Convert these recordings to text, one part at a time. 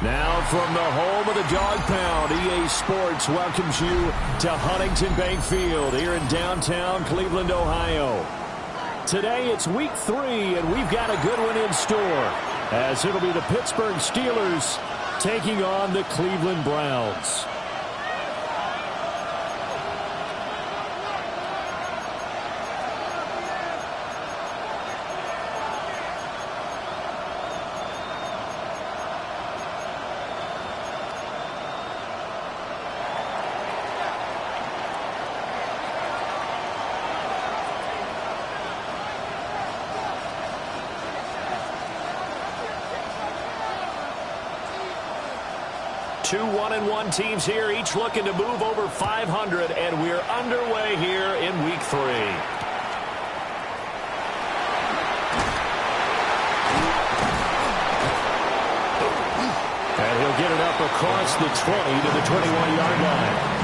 Now from the home of the Dog Pound, EA Sports welcomes you to Huntington Bank Field here in downtown Cleveland, Ohio. Today it's week 3, and we've got a good one in store, as it'll be the Pittsburgh Steelers taking on the Cleveland Browns. Two 1-1 teams here, each looking to move over 500, and we're underway here in week 3. And he'll get it up across the 20 to the 21-yard line.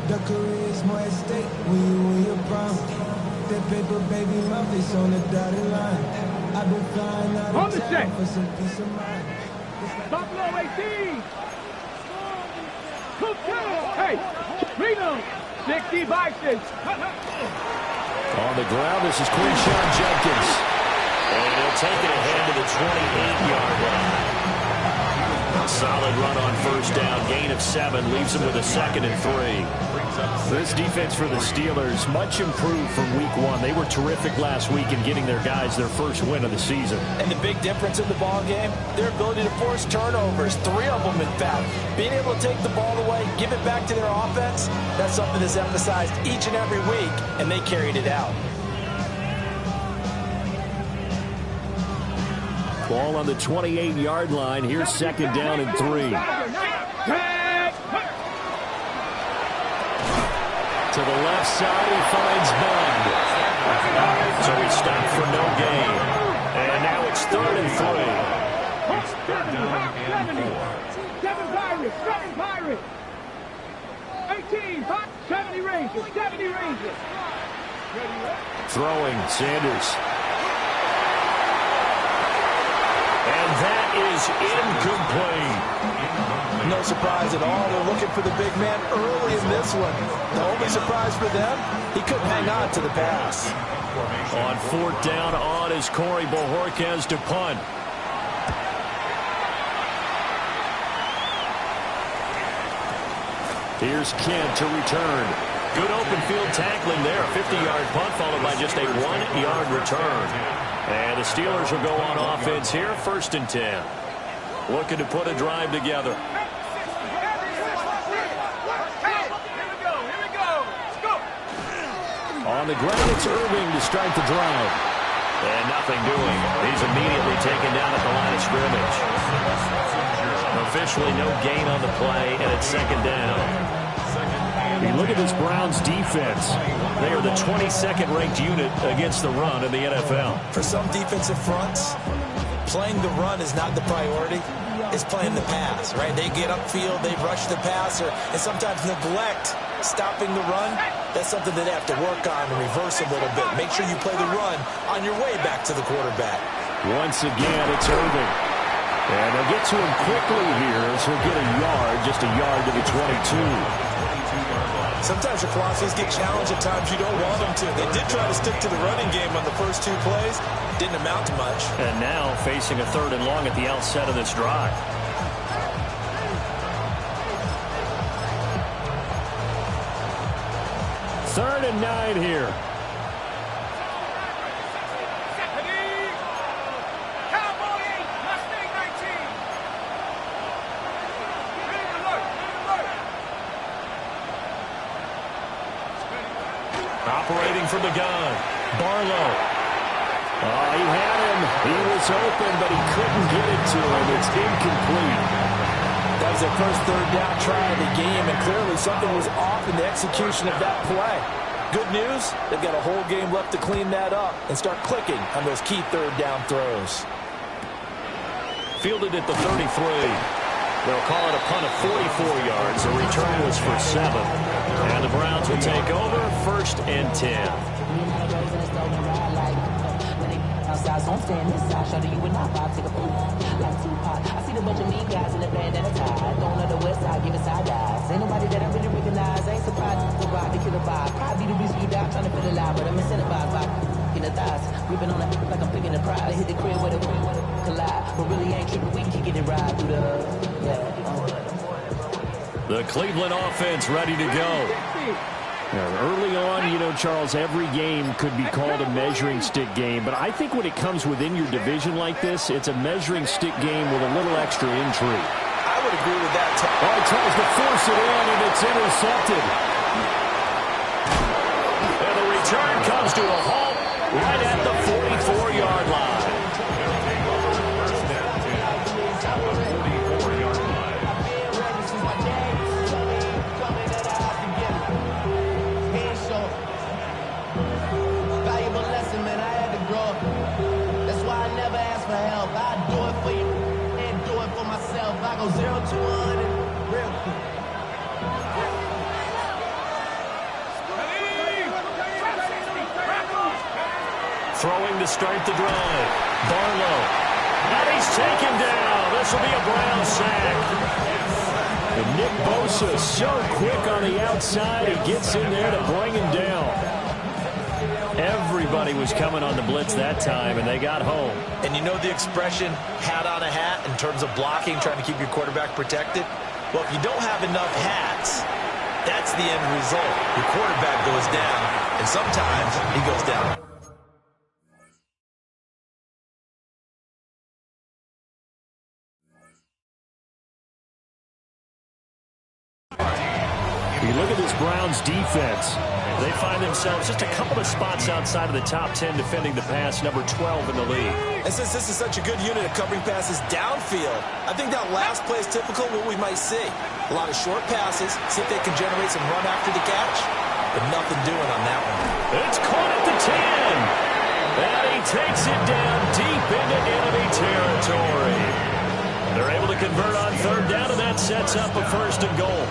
The career's more at stake when you win your prime. That paper, baby, my face on the dotted line. I've been flying out of town for some peace of mind. Buffalo 18! Hey, Reno! 60 Vikes! On the ground, this is Quinshawn Jenkins. And he'll take it ahead to the 28-yard line. Solid run on first down, gain of 7, leaves them with a 2nd and 3. This defense for the Steelers, much improved from week 1. They were terrific last week in getting their guys their first win of the season. And the big difference in the ball game, their ability to force turnovers, 3 of them in fact. Being able to take the ball away, give it back to their offense, that's something that's emphasized each and every week, and they carried it out. Ball on the 28-yard line. Here's 2nd down and 3. To the left side, he finds Bond. So he stopped for no gain. And now it's 3rd and 3. 7 Pirates! 18, 70 Rangers! Throwing, Sanders. And that is incomplete. No surprise at all. They're looking for the big man early in this one. The only surprise for them, he couldn't hang on to the pass. On 4th down, on is Corey Bojorquez to punt. Here's Kent to return. Good open field tackling there. A 50-yard punt followed by just a 1-yard return. And the Steelers will go on offense here, 1st and 10. Looking to put a drive together. On the ground, it's Irving to start the drive. And nothing doing. He's immediately taken down at the line of scrimmage. Officially no gain on the play, and it's 2nd down. You look at this Browns defense. They are the 22nd ranked unit against the run in the NFL. For some defensive fronts, playing the run is not the priority. It's playing the pass, right? They get upfield, they rush the passer, and sometimes neglect stopping the run. That's something that they have to work on and reverse a little bit. Make sure you play the run on your way back to the quarterback. Once again, it's Irving. And they'll get to him quickly here as he'll get a yard, just a yard to the 22. Sometimes your philosophies get challenged at times you don't want them to. They did try to stick to the running game on the first 2 plays. Didn't amount to much. And now facing a 3rd and long at the outset of this drive. Third and 9 here. Operating from the gun, Barlow. He had him. He was open, but he couldn't get it to him. It's incomplete. That was their first 3rd down try of the game, and clearly something was off in the execution of that play. Good news, they've got a whole game left to clean that up and start clicking on those key 3rd down throws. Fielded at the 33. They'll call it a punt of 44 yards. The return was for 7. And the Browns will take over, 1st and 10. Outside, so I'm staying this side. Show you and I vibe, take a poop. Like Tupac, I see the bunch of mean guys in the band and a tie. Going on the west side, giving side eyes. Ain't nobody that I really recognize. Ain't surprised to ride the killer vibe. Probably the reason you die, trying to feel alive, but I'm incentivized by in the thighs. Gripping on it like I'm picking the prize. Hit the crib with a collide, but really ain't tripping. We can get it right through the Cleveland offense ready to go. Early on, you know, Charles, every game could be called a measuring stick game. But I think when it comes within your division like this, it's a measuring stick game with a little extra intrigue. I would agree with that. He tries to force it in, and it's intercepted. And the return comes to a halt right at the 44-yard line. I go 0 to 1 real quick. Throwing to start the drive. Barlow. And he's taken down. This will be a Brown sack. And Nick Bosa so quick on the outside. He gets in there to bring him down. Everybody was coming on the blitz that time, and they got home. And you know the expression, hat on a hat, in terms of blocking, trying to keep your quarterback protected? Well, if you don't have enough hats, that's the end result. Your quarterback goes down, and sometimes he goes down. You look at this Browns defense. They find themselves just a couple of spots outside of the top 10 defending the pass, number 12 in the league. And since this is such a good unit of covering passes downfield, I think that last play is typical of what we might see. A lot of short passes, see if they can generate some run after the catch, but nothing doing on that one. It's caught at the 10. And he takes it down deep into enemy territory. They're able to convert on 3rd down, and that sets up a 1st and goal.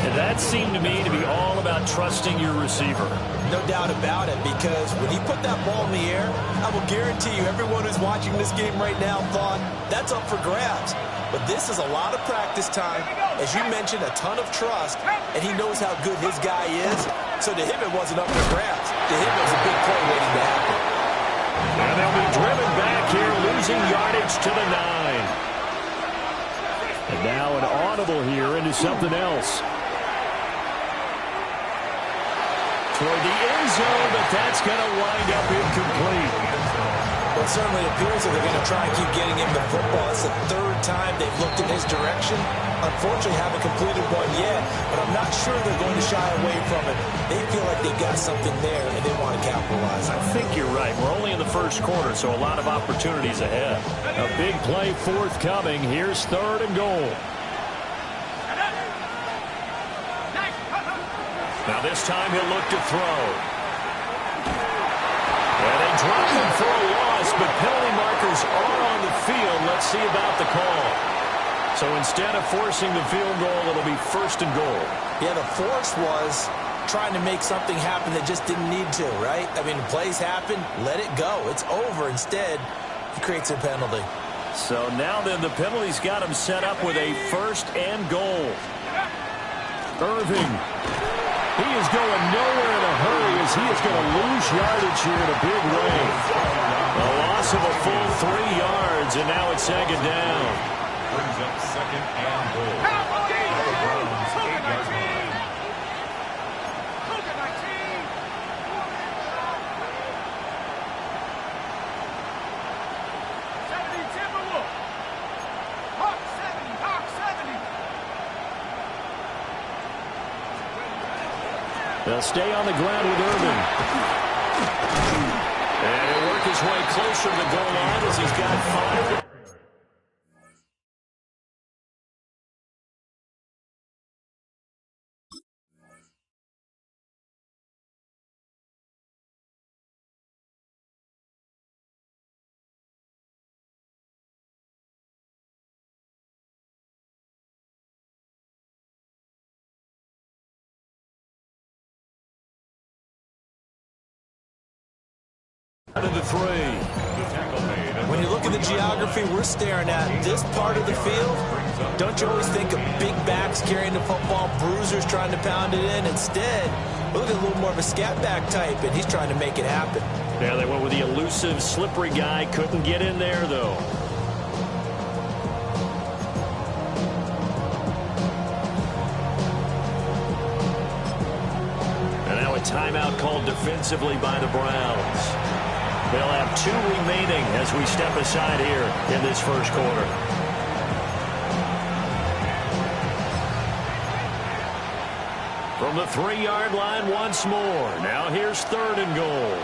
And that seemed to me to be all about trusting your receiver. No doubt about it, because when he put that ball in the air, I will guarantee you everyone who's watching this game right now thought, that's up for grabs. But this is a lot of practice time. As you mentioned, a ton of trust, and he knows how good his guy is. So to him, it wasn't up for grabs. To him, it was a big play waiting to happen. And they'll be driven back here, losing yardage to the 9. And now an audible here into something else. Toward the end zone, but that's going to wind up incomplete. Well, it certainly appears that they're going to try and keep getting him the football. It's the 3rd time they've looked in his direction. Unfortunately, haven't completed one yet, but I'm not sure they're going to shy away from it. They feel like they've got something there, and they want to capitalize. I think you're right. We're only in the 1st quarter, so a lot of opportunities ahead. A big play forthcoming. Here's 3rd and goal. Now this time he'll look to throw. And they drop him for a loss, but penalty markers are on the field. Let's see about the call. So instead of forcing the field goal, it'll be 1st and goal. Yeah, the force was trying to make something happen that just didn't need to, right? I mean, plays happen, let it go. It's over. Instead, he creates a penalty. So now then the penalty's got him set up with a 1st and goal. Irving. He is going nowhere in a hurry as he is going to lose yardage here in a big way. A loss of a full 3 yards, and now it's 2nd down. Brings up 2nd and goal. They'll stay on the ground with Irving. And he'll work his way closer to the goal line as he's got 5. To the 3. When you look at the geography we're staring at, this part of the field, don't you always think of big backs carrying the football, bruisers trying to pound it in? Instead, look at a little more of a scat back type, and he's trying to make it happen. Yeah, they went with the elusive, slippery guy. Couldn't get in there, though. And now a timeout called defensively by the Browns. They'll have 2 remaining as we step aside here in this first quarter. From the 3-yard line once more. Now here's 3rd and goal.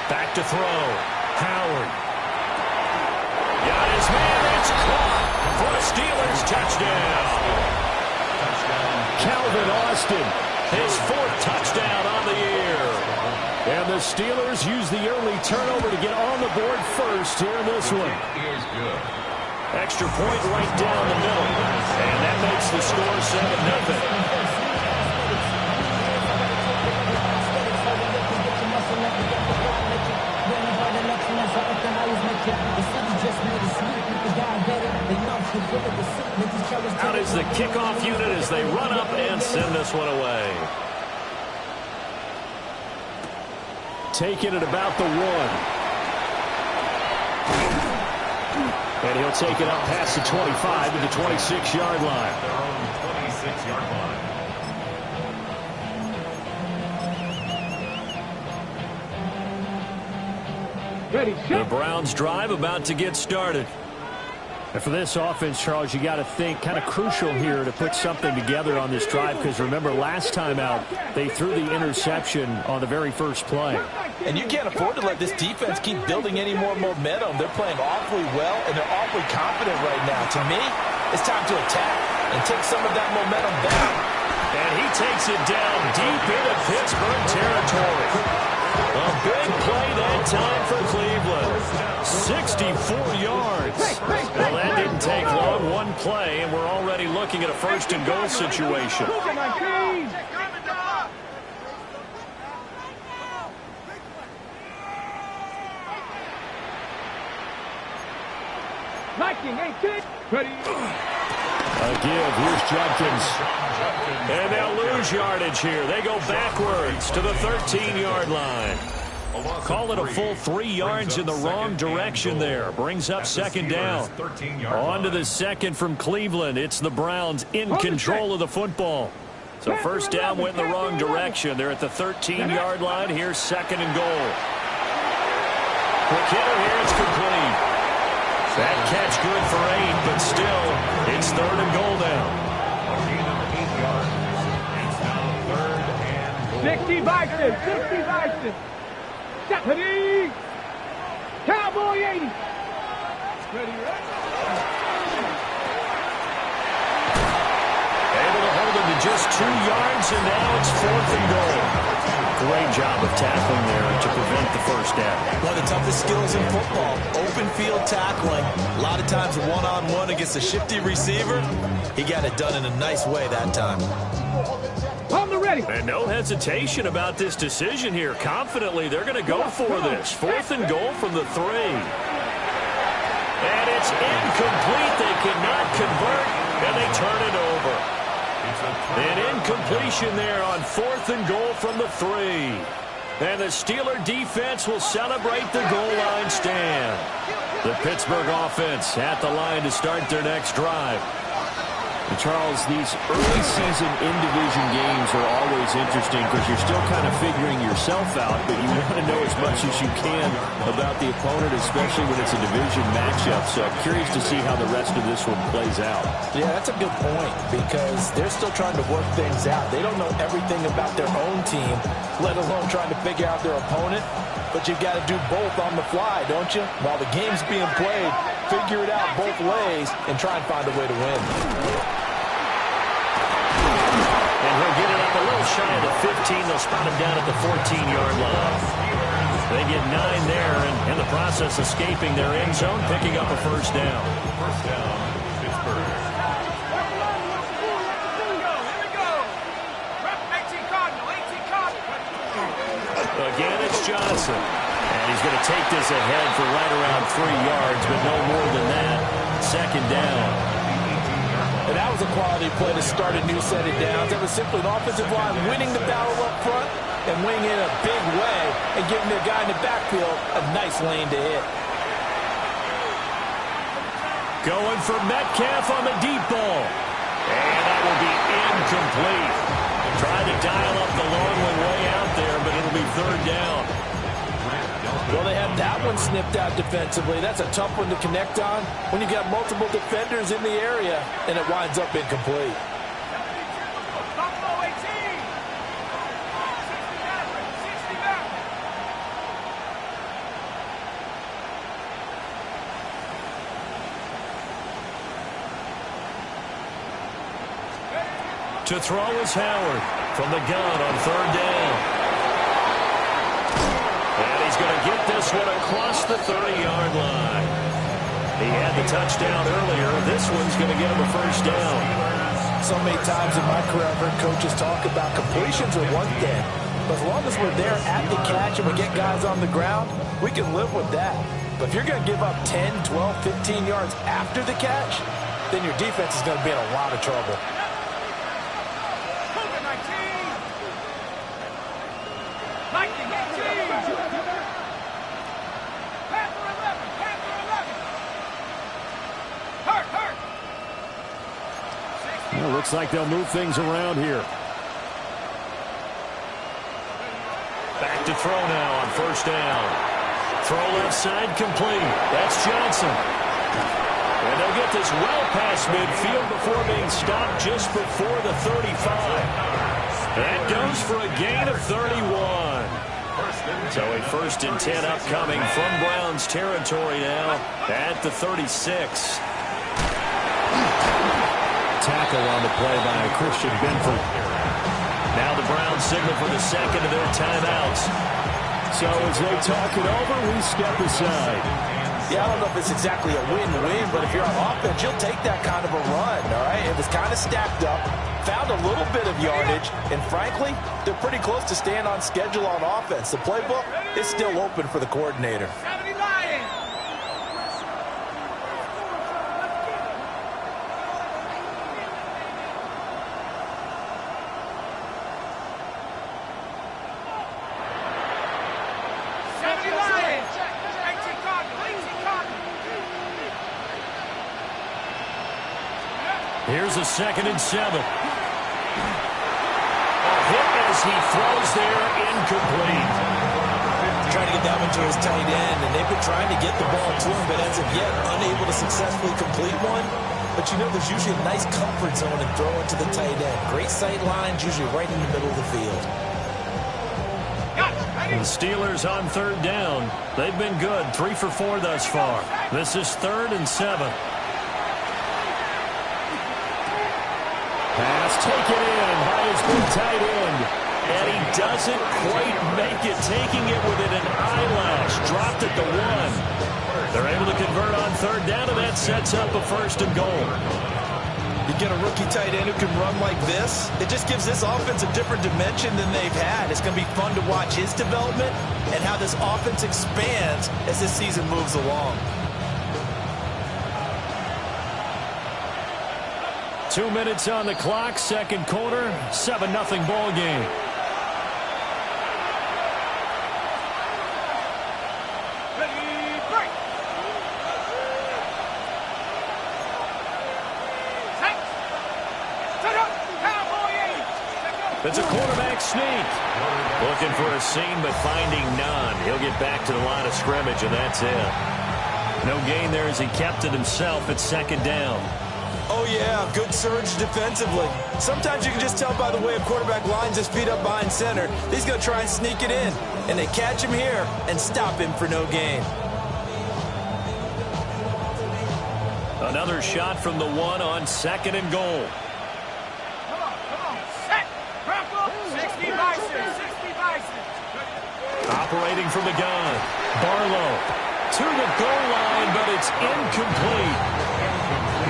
Back to throw. Howard. Got his man. It's caught for a Steelers touchdown. Calvin Austin, his 4th touchdown on the year. And the Steelers use the early turnover to get on the board first here in this one. Extra point right down the middle. And that makes the score 7-0. Out is the kickoff unit as they run up and send this one away. Taking it about the 1. And he'll take it up past the 25 to the 26-yard line. Their own 26-yard line. Ready, The Browns drive about to get started. And for this offense, Charles, you got to think kind of crucial here to put something together on this drive, because remember last time out they threw the interception on the very first play. And you can't afford to let this defense keep building any more momentum. They're playing awfully well, and they're awfully confident right now. To me, it's time to attack and take some of that momentum back. And he takes it down deep into Pittsburgh territory. A big play that time for Cleveland. 64 yards. Well, that didn't take long. 1 play, and we're already looking at a 1st and goal situation. Liking 18. Ready. A give. Here's Jenkins. And they'll lose yardage here. They go backwards to the 13-yard line. Call it a full 3 yards in the wrong direction there. Brings up 2nd down. On to the 2nd from Cleveland. It's the Browns in control of the football. So 1st down went in the wrong direction. They're at the 13-yard line. Here's 2nd and goal. Quick hitter here. It's complete. That catch good for 8, but still, it's 3rd and goal now. A gain of 8 yards. It's now 3rd and goal. 60 Vikes. 60 Vikes. Stephanie. Cowboy 80. Ready, Able to hold him to just 2 yards, and now it's 4th and goal. Great job of tackling there to prevent the 1st down. One of the toughest skills in football, open field tackling. A lot of times one-on-one against a shifty receiver. He got it done in a nice way that time. On the ready. And no hesitation about this decision here. Confidently, they're going to go for this. 4th and goal from the 3. And it's incomplete. They cannot convert, and they turn it over. An incompletion there on 4th and goal from the 3. And the Steeler defense will celebrate the goal line stand. The Pittsburgh offense at the line to start their next drive. And Charles, these early season in-division games are always interesting because you're still kind of figuring yourself out, but you want to know as much as you can about the opponent, especially when it's a division matchup. So I'm curious to see how the rest of this one plays out. Yeah, that's a good point because they're still trying to work things out. They don't know everything about their own team, let alone trying to figure out their opponent. But you've got to do both on the fly, don't you? While the game's being played, figure it out both ways and try and find a way to win. And he'll get it up a little shy of the 15. They'll spot him down at the 14-yard line. They get 9 there, and in the process escaping their end zone, picking up a first down. First down, Pittsburgh. Again, it's Johnson. And he's going to take this ahead for right around 3 yards, but no more than that. Second down. And that was a quality play to start a new set of downs. That was simply an offensive line winning the battle up front and winning in a big way and giving their guy in the backfield a nice lane to hit. Going for Metcalf on the deep ball. And that will be incomplete. Trying to dial up the long one way out there, but it'll be third down. Well, they have that one snipped out defensively. That's a tough one to connect on when you got multiple defenders in the area, and it winds up incomplete. To throw is Howard from the gun on third down. And he's going to get this one across the 30-yard line. He had the touchdown earlier. This one's going to get him a first down. So many times in my career, I've heard coaches talk about completions are one thing. But as long as we're there at the catch and we get guys on the ground, we can live with that. But if you're going to give up 10, 12, 15 yards after the catch, then your defense is going to be in a lot of trouble. Well, looks like they'll move things around here. Back to throw now on first down. Throw left side complete. That's Johnson. And they'll get this well past midfield before being stopped just before the 35. That goes for a gain of 31. So a 1st and 10 upcoming from Browns territory now at the 36. Tackle on the play by Christian Benford. Now the Browns signal for the second of their timeouts. So as they talk it over, we step aside. Yeah, I don't know if it's exactly a win-win, but if you're on offense, you'll take that kind of a run, all right? It was kind of stacked up, found a little bit of yardage, and frankly, they're pretty close to staying on schedule on offense. The playbook is still open for the coordinator. Here's a 2nd and 7. A hit as he throws there, incomplete. Trying to get that one to his tight end, and they've been trying to get the ball to him, but as of yet, unable to successfully complete one. But you know, there's usually a nice comfort zone in throwing to the tight end. Great sight lines, usually right in the middle of the field. And the Steelers on third down. They've been good, 3 for 4 thus far. This is 3rd and 7. Pass taken in by his big tight end. And he doesn't quite make it, taking it within an eyelash. Dropped at the 1. They're able to convert on third down, and that sets up a 1st and goal. You get a rookie tight end who can run like this, it just gives this offense a different dimension than they've had. It's going to be fun to watch his development and how this offense expands as this season moves along. 2 minutes on the clock, second quarter, 7-0 ball game. It's a quarterback sneak. Looking for a seam, but finding none. He'll get back to the line of scrimmage, and that's it. No gain there as he kept it himself at second down. Oh, yeah, good surge defensively. Sometimes you can just tell by the way a quarterback lines his feet up behind center. He's going to try and sneak it in. And they catch him here and stop him for no gain. Another shot from the 1 on 2nd and goal. Come on. Set. Crack up. 60 Vikes. 60 Vikes. Operating from the gun. Barlow to the goal line, but it's incomplete.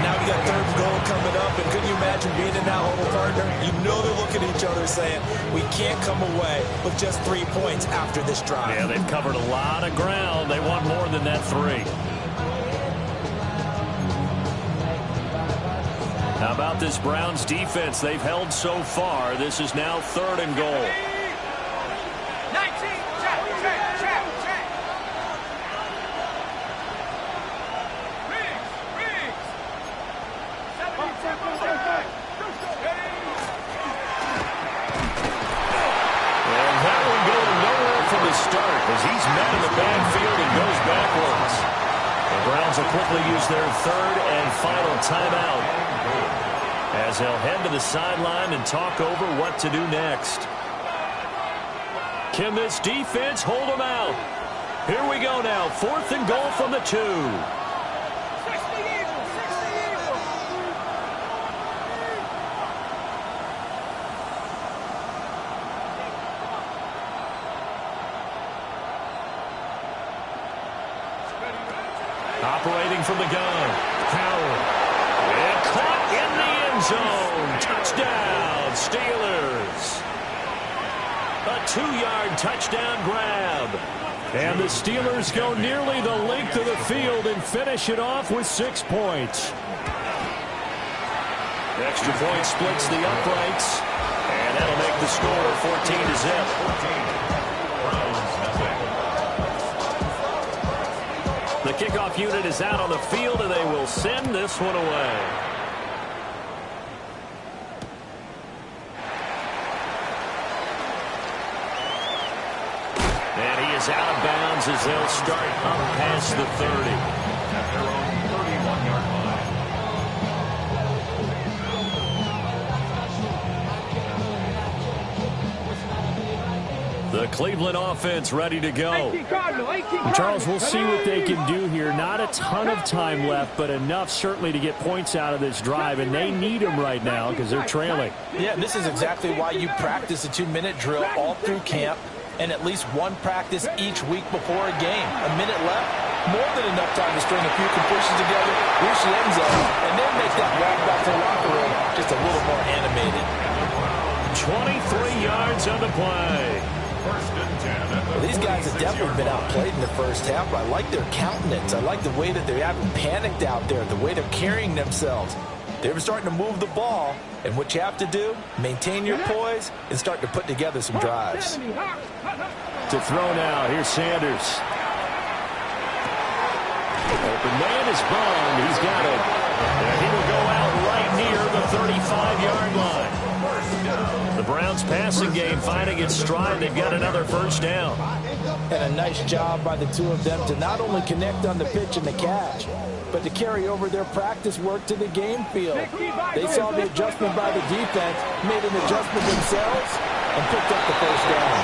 Now you got 3rd and goal coming up, and can you imagine being in that hole, partner? You know they're looking at each other saying, we can't come away with just 3 points after this drive. Yeah, they've covered a lot of ground. They want more than that 3. How about this Browns defense? They've held so far. This is now 3rd and goal. 19. Check. Riggs. 70. And that one going nowhere from the start as he's met in the backfield and goes backwards. The Browns will quickly use their 3rd and final timeout as they'll head to the sideline and talk over what to do next. Can this defense hold them out? Here we go now. 4th and goal from the 2. 60 Eagles. Operating from the gun. Howard. And caught in the end zone. Touchdown, Steelers. A 2-yard touchdown grab. And the Steelers go nearly the length of the field and finish it off with 6 points. Extra point splits the uprights. And that'll make the score 14-0. The kickoff unit is out on the field, and they will send this one away. And he is out of bounds as they'll start up past the 30. At their own 31-yard line. The Cleveland offense ready to go. 18 Cardinal. Charles, we'll see what they can do here. Not a ton of time left, but enough certainly to get points out of this drive, and they need them right now because they're trailing. Yeah, this is exactly why you practice a 2-minute drill all through camp and at least one practice each week before a game. A minute left, more than enough time to string a few completions together, reach the end zone, and then make that walk back to the locker room just a little more animated. 23 yards on the play. First and 10. Well, these guys have definitely been outplayed in the first half, but I like their countenance. I like the way that they haven't panicked out there, the way they're carrying themselves. They're starting to move the ball, and what you have to do, maintain your poise and start to put together some drives. To throw now, here's Sanders. Open man is Bond. He's got it. And he will go out right near the 35-yard line. The Browns passing game finding its stride. They've got another first down. And a nice job by the two of them to not only connect on the pitch and the catch, but to carry over their practice work to the game field. They saw the adjustment by the defense, made an adjustment themselves, and picked up the first down.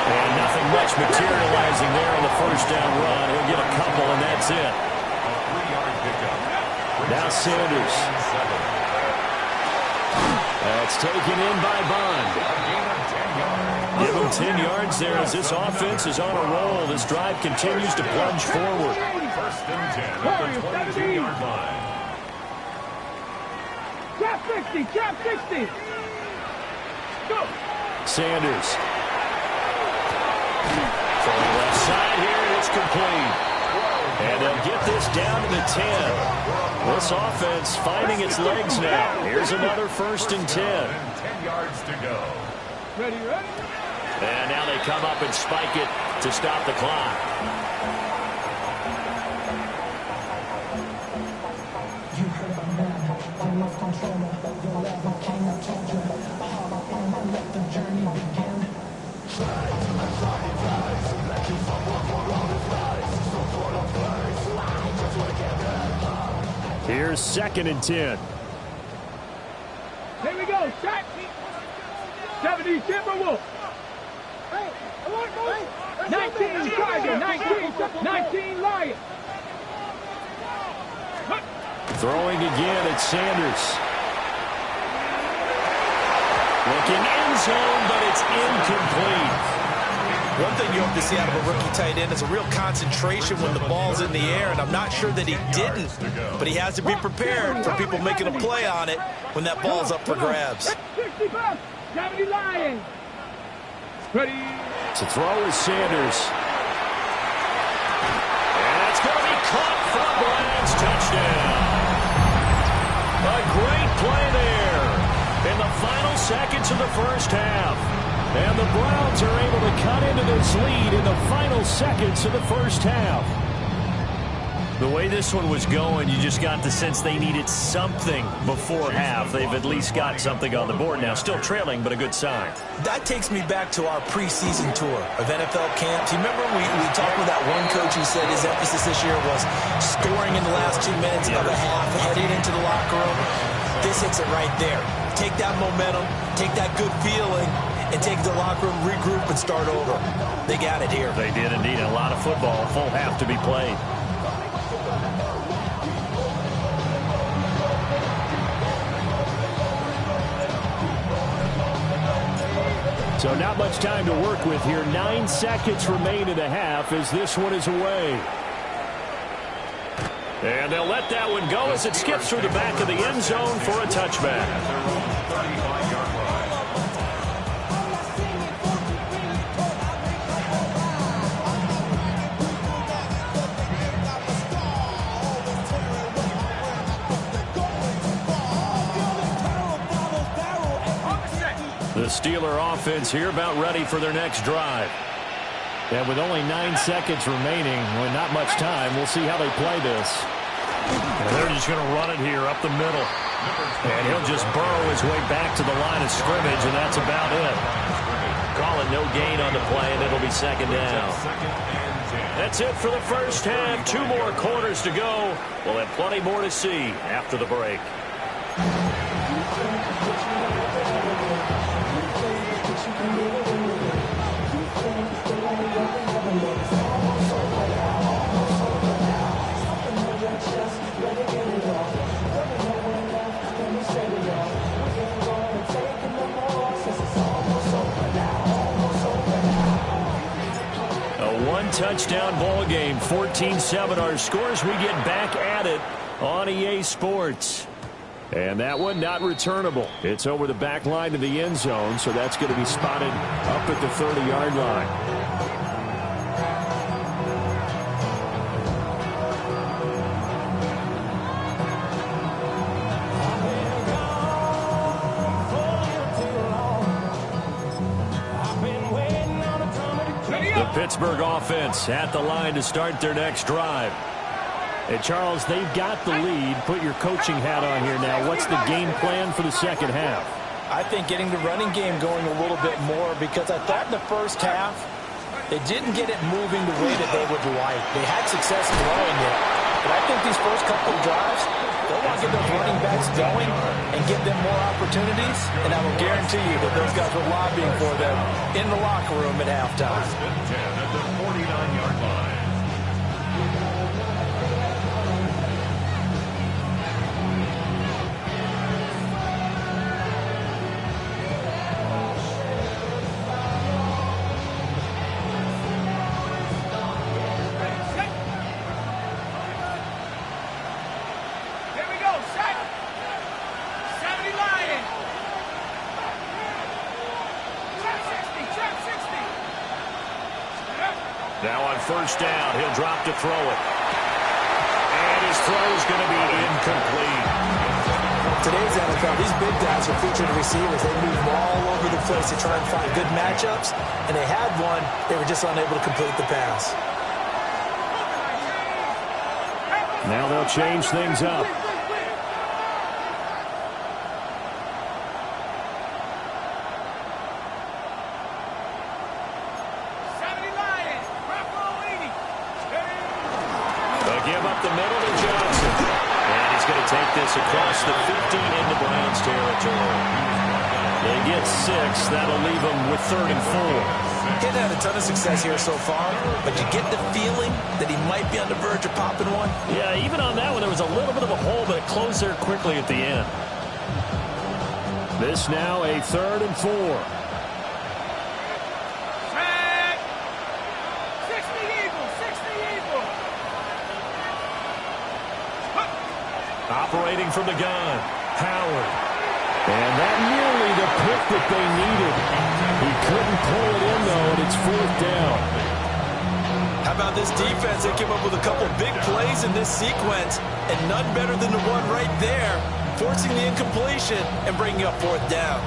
And nothing much materializing there on the first down run. He'll get a couple, and that's it. A 3-yard pickup. Now Sanders. That's taken in by Bond. Give him 10 yards there as this offense is on a roll. This drive continues to plunge forward. First and 10 at the 22-yard line. Trap 60. Trap 60. Go. Sanders. Throwing left side here, and it's complete. And they'll get this down to the 10. This offense finding its legs now. Here's another first and 10. 10 yards to go. Ready. And now they come up and spike it to stop the clock. Here's 2nd and 10. Here we go. Shot. 70 Timberwolves. 19 Tiger. 19 Lions. Throwing again at Sanders. Looking end zone, but it's incomplete. One thing you hope to see out of a rookie tight end is a real concentration when the ball's in the air, and I'm not sure that he didn't, but he has to be prepared for people making a play on it when that ball's up for grabs. 70 Lions. Ready. To throw is Sanders. And it's going to be caught for the Browns. Touchdown. A great play there in the final seconds of the first half. And the Browns are able to cut into this lead in the final seconds of the first half. The way this one was going, you just got the sense they needed something before half. They've at least got something on the board now. Still trailing, but a good sign. That takes me back to our preseason tour of NFL camps. You remember we talked with that one coach who said his emphasis this year was scoring in the last 2 minutes of the half, heading into the locker room. This hits it right there. Take that momentum, take that good feeling, and take the locker room, regroup, and start over. They got it here. They did indeed. A lot of football, full half to be played. So not much time to work with here. 9 seconds remain in the half as this one is away. And they'll let that one go as it skips through the back of the end zone for a touchback. The Steeler offense here about ready for their next drive. And with only 9 seconds remaining, with not much time, we'll see how they play this. And they're just going to run it here up the middle. And he'll just burrow his way back to the line of scrimmage, and that's about it. Call it no gain on the play, and it'll be 2nd down. That's it for the first half. 2 more quarters to go. We'll have plenty more to see after the break. Touchdown ball game, 14-7 our scores. We get back at it on EA Sports. And that one not returnable. It's over the back line to the end zone, so that's going to be spotted up at the 30-yard line. Pittsburgh offense at the line to start their next drive. And Charles, they've got the lead. Put your coaching hat on here now. What's the game plan for the second half? I think getting the running game going a little bit more, because I thought in the first half they didn't get it moving the way that they would like. They had success throwing it, but I think these first couple of drives, they'll want to get those running backs going and give them more opportunities, and I will guarantee you that those guys were lobbying for them in the locker room at halftime. At the 49-yard line. First down, he'll drop to throw it. And his throw is going to be incomplete. Today's NFL, these big guys are featured receivers. They move all over the place to try and find good matchups, and they had one. They were just unable to complete the pass. Now they'll change things up. across the 50 into Browns territory. They get 6. That'll leave them with 3rd and 4. He hasn't had a ton of success here so far, but you get the feeling that he might be on the verge of popping one. Yeah, even on that one, there was a little bit of a hole, but it closed there quickly at the end. This now a 3rd and 4. Set. 60 Eagles, 60 Eagles. Operating from the gun, Howard. And that nearly the pick that they needed. He couldn't pull it in, though, and it's 4th down. How about this defense? They came up with a couple big plays in this sequence, and none better than the one right there, forcing the incompletion and bringing up 4th down.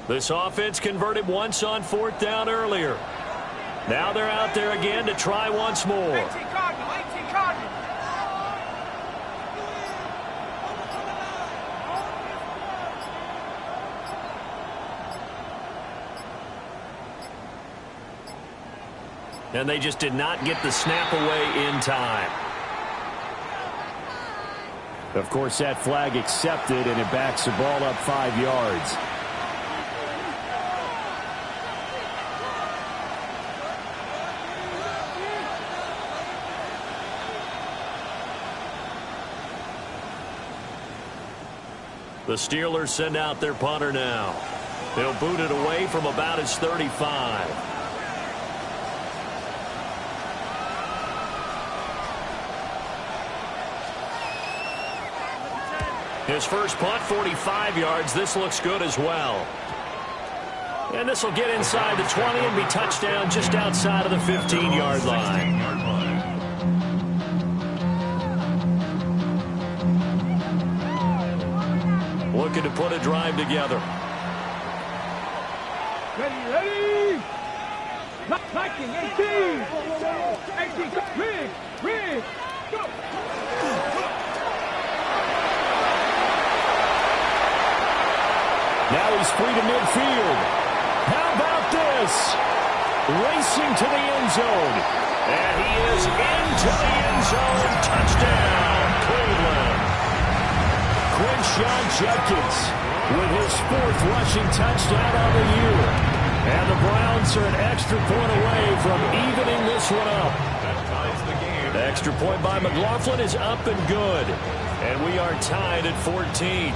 This offense converted once on 4th down earlier. Now they're out there again to try once more. 18 Cardinal, 18 Cardinal. And they just did not get the snap away in time. Of course, that flag accepted, and it backs the ball up 5 yards. The Steelers send out their punter now. They'll boot it away from about his 35. His first punt, 45 yards. This looks good as well. And this will get inside the 20 and be touchdown just outside of the 15-yard line. Looking to put a drive together. Ready. Viking, 18. 18, Rig, go. Now he's free to midfield. How about this? Racing to the end zone. And he is into the end zone. Touchdown, Cleveland. Quinshon Judkins with his 4th rushing touchdown on the year. And the Browns are an extra point away from evening this one up. That ties the game. The extra point by McLaughlin is up and good. And we are tied at 14.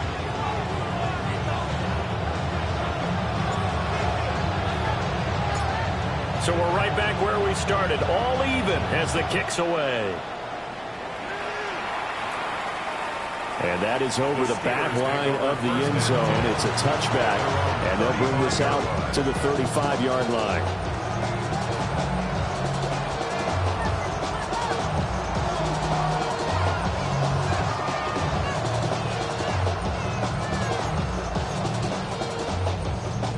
So we're right back where we started, all even as the kick's away. And that is over the back line of the end zone. It's a touchback, and they'll bring this out to the 35-yard line.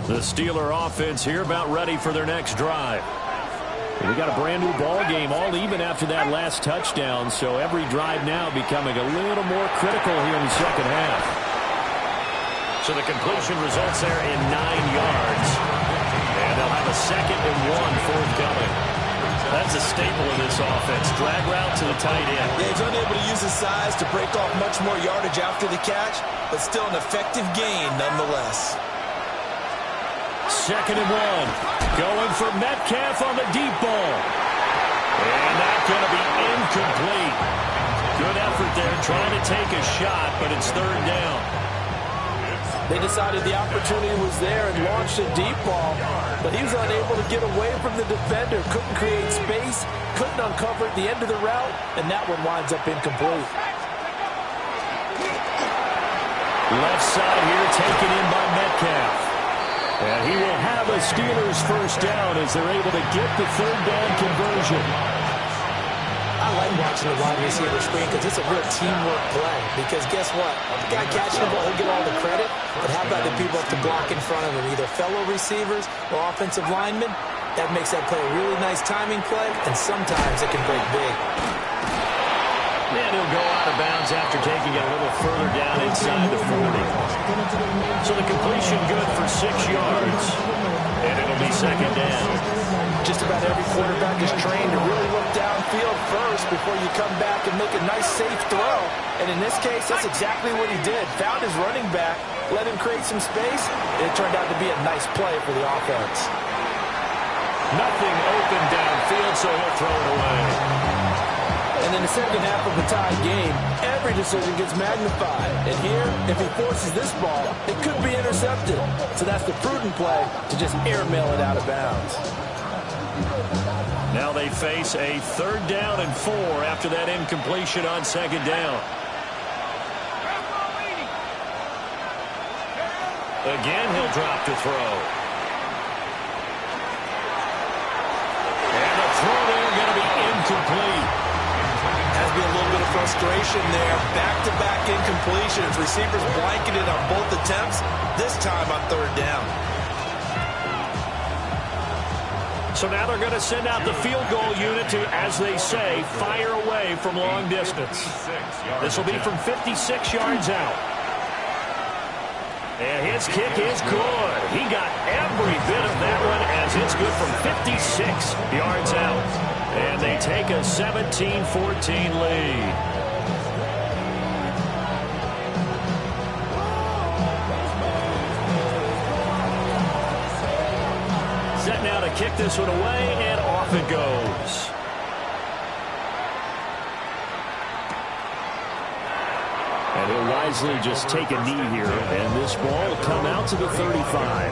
The Steeler offense here about ready for their next drive. And we got a brand new ball game, all even after that last touchdown, so every drive now becoming a little more critical here in the second half. So the completion results there in 9 yards. And they'll have a 2nd and 1 forthcoming. That's a staple of this offense. Drag route to the tight end. Yeah, he's unable to use his size to break off much more yardage after the catch, but still an effective gain nonetheless. 2nd and 1. Going for Metcalf on the deep ball. And that's going to be incomplete. Good effort there trying to take a shot, but it's 3rd down. They decided the opportunity was there and launched a deep ball, but he was unable to get away from the defender, couldn't create space, couldn't uncover at the end of the route, and that one winds up incomplete. Left side here taken in by Metcalf. And he will have a Steelers 1st down as they're able to get the 3rd down conversion. I like watching the wide receiver screen because it's a real teamwork play. Because guess what? The guy catching the ball, he'll get all the credit. But how about the people up to block in front of him, either fellow receivers or offensive linemen? That makes that play a really nice timing play, and sometimes it can break big. And he'll go out of bounds after taking it a little further down inside the 40. So the completion good for 6 yards. And it'll be 2nd down. Just about every quarterback is trained to really look downfield first before you come back and make a nice, safe throw. And in this case, that's exactly what he did. Found his running back, let him create some space, and it turned out to be a nice play for the offense. Nothing open downfield, so he'll throw it away. And in the second half of the tie game, every decision gets magnified. And here, if he forces this ball, it could be intercepted. So that's the prudent play to just airmail it out of bounds. Now they face a 3rd down and 4 after that incompletion on 2nd down. Again, he'll drop to throw. And the throw there going to be incomplete. Has been a little bit of frustration there. Back-to-back incompletions. Receivers blanketed on both attempts, this time on 3rd down. So now they're going to send out the field goal unit to, as they say, fire away from long distance. This will be from 56 yards out. And his kick is good. He got every bit of that one as it's good from 56 yards out. And they take a 17-14 lead. Set now to kick this one away, and off it goes. And he'll wisely just take a knee here, and this ball will come out to the 35.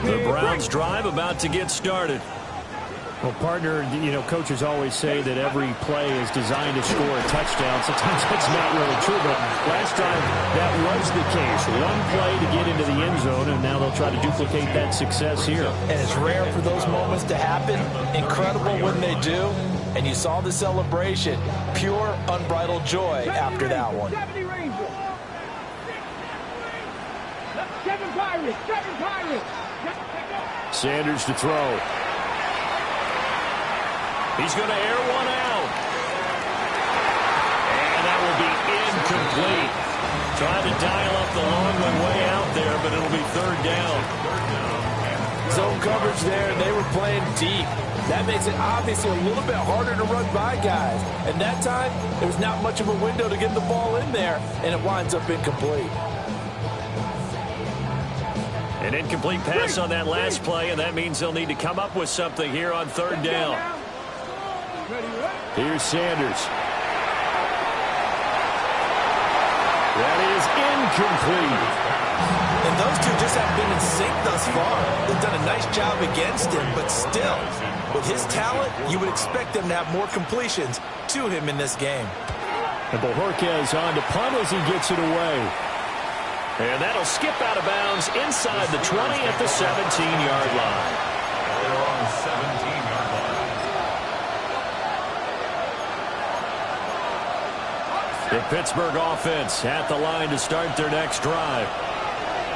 The Browns drive about to get started. Well, partner, you know, coaches always say that every play is designed to score a touchdown. Sometimes that's not really true, but last drive, that was the case. One play to get into the end zone, and now they'll try to duplicate that success here. And it's rare for those moments to happen. Incredible when they do. And you saw the celebration. Pure, unbridled joy after that one. Sanders to throw. He's going to air one out. And that will be incomplete. Trying to dial up the long one way out there, but it'll be 3rd down. Zone coverage there, and they were playing deep. That makes it obviously a little bit harder to run by guys. And that time, there was not much of a window to get the ball in there, and it winds up incomplete. An incomplete pass on that last play, and that means they'll need to come up with something here on 3rd down. Here's Sanders. That is incomplete. And those two just haven't been in sync thus far. They've done a nice job against him, but still, with his talent, you would expect them to have more completions to him in this game. And Bojorquez on to punt as he gets it away. And that'll skip out of bounds inside the 20 at the 17-yard line. They're on the 17-yard line. The Pittsburgh offense at the line to start their next drive.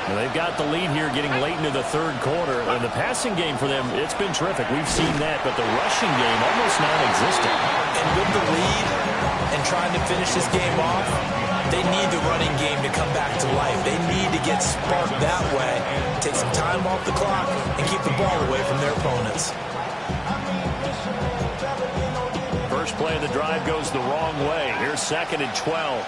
And they've got the lead here getting late into the 3rd quarter. And the passing game for them, it's been terrific. We've seen that, but the rushing game almost non-existent. And with the lead and trying to finish this game off, They need the running game to come back to life. They need to get sparked that way, take some time off the clock, and keep the ball away from their opponents. First play of the drive goes the wrong way. Here's 2nd and 12.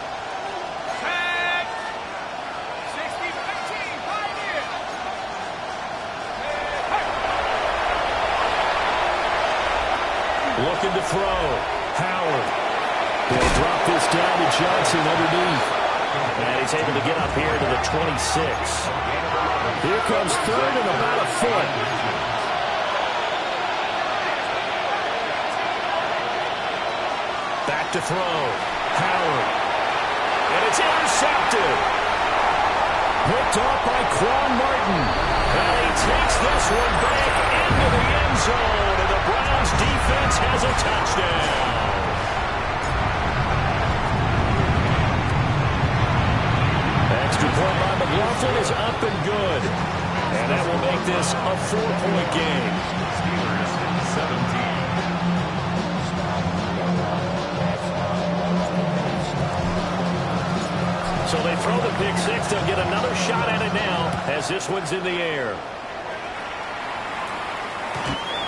Looking to throw. Howard. They'll drop this down to Johnson underneath. And he's able to get up here to the 26. Here comes 3rd and about a foot. Back to throw. Howard. And it's intercepted. Picked off by Quan Martin. And he takes this one back into the end zone. And the Browns defense has a touchdown. Extra point by McLaughlin is up and good. And that will make this a 4-point game. Steelers 17. So they throw the pick six. They'll get another shot at it now as this one's in the air.